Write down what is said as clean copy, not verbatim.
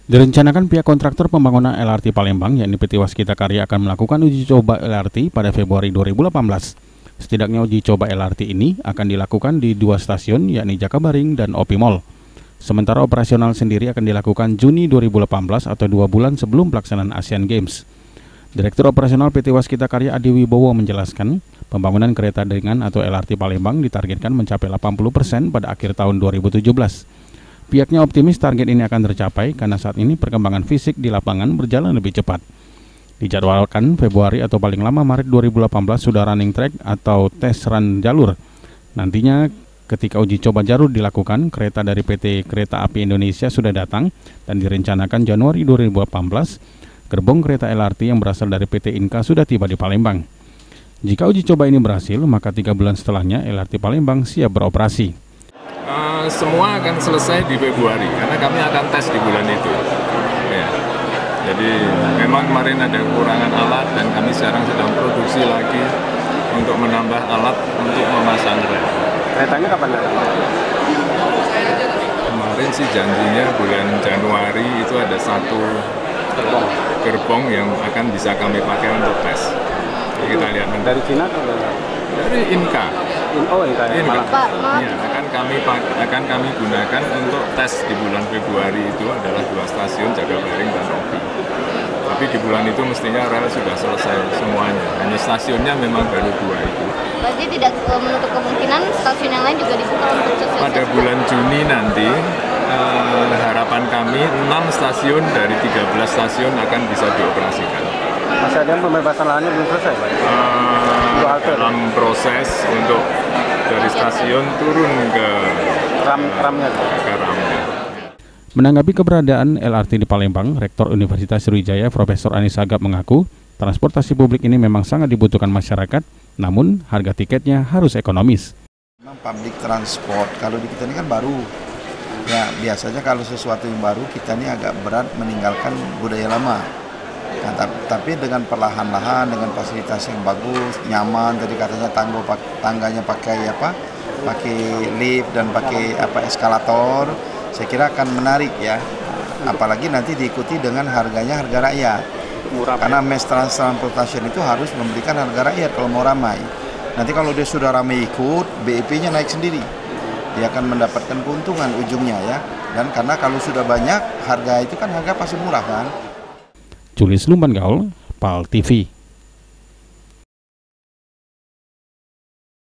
Direncanakan pihak kontraktor pembangunan LRT Palembang, yakni PT Waskita Karya, akan melakukan uji coba LRT pada Februari 2018. Setidaknya uji coba LRT ini akan dilakukan di 2 stasiun, yakni Jakabaring dan OP Mall. Sementara operasional sendiri akan dilakukan Juni 2018 atau 2 bulan sebelum pelaksanaan Asian Games. Direktur Operasional PT Waskita Karya Adi Wibowo menjelaskan, pembangunan kereta ringan atau LRT Palembang ditargetkan mencapai 80% pada akhir tahun 2017. Pihaknya optimis target ini akan tercapai karena saat ini perkembangan fisik di lapangan berjalan lebih cepat. Dijadwalkan Februari atau paling lama Maret 2018 sudah running track atau tes run jalur. Nantinya ketika uji coba jalur dilakukan, kereta dari PT Kereta Api Indonesia sudah datang dan direncanakan Januari 2018, gerbong kereta LRT yang berasal dari PT Inka sudah tiba di Palembang. Jika uji coba ini berhasil, maka 3 bulan setelahnya LRT Palembang siap beroperasi. Semua akan selesai di Februari karena kami akan tes di bulan itu. Ya. Jadi memang kemarin ada kekurangan alat dan kami sekarang sedang produksi lagi untuk menambah alat untuk memasang rel. Keretanya kapan datang? Kemarin sih janjinya bulan Januari itu ada 1 gerbong yang akan bisa kami pakai untuk tes. Jadi kita lihat dari Cina atau dari Inka. Inka. Ya, akan kami gunakan untuk tes di bulan Februari itu adalah 2 stasiun Jakabaring dan OP. Tapi di bulan itu mestinya rel sudah selesai semuanya. Hanya stasiunnya memang baru 2 itu. Berarti tidak menutup kemungkinan stasiun yang lain juga dibuka untuk sesuai. Pada bulan Juni nanti harapan kami 6 stasiun dari 13 stasiun akan bisa dioperasikan. Masih ada yang pembebasan lahannya belum selesai, Pak? Dalam proses untuk dari stasiun turun ke ramnya. Menanggapi keberadaan LRT di Palembang, Rektor Universitas Sriwijaya Profesor Anis Sagap mengaku, transportasi publik ini memang sangat dibutuhkan masyarakat, namun harga tiketnya harus ekonomis. Memang public transport, kalau di kita ini kan baru. Ya, biasanya kalau sesuatu yang baru, kita ini agak berat meninggalkan budaya lama. Nah, tapi dengan perlahan-lahan, dengan fasilitas yang bagus, nyaman, tadi katanya tangganya pakai lift dan pakai eskalator, saya kira akan menarik ya. Apalagi nanti diikuti dengan harga rakyat. Murah. Karena mass transportation itu harus memberikan harga rakyat kalau mau ramai. Nanti kalau dia sudah ramai ikut, BEP-nya naik sendiri. Dia akan mendapatkan keuntungan ujungnya ya. Dan karena kalau sudah banyak, harga itu kan harga pasti murah kan. Julius Lumban Gaul, PAL TV.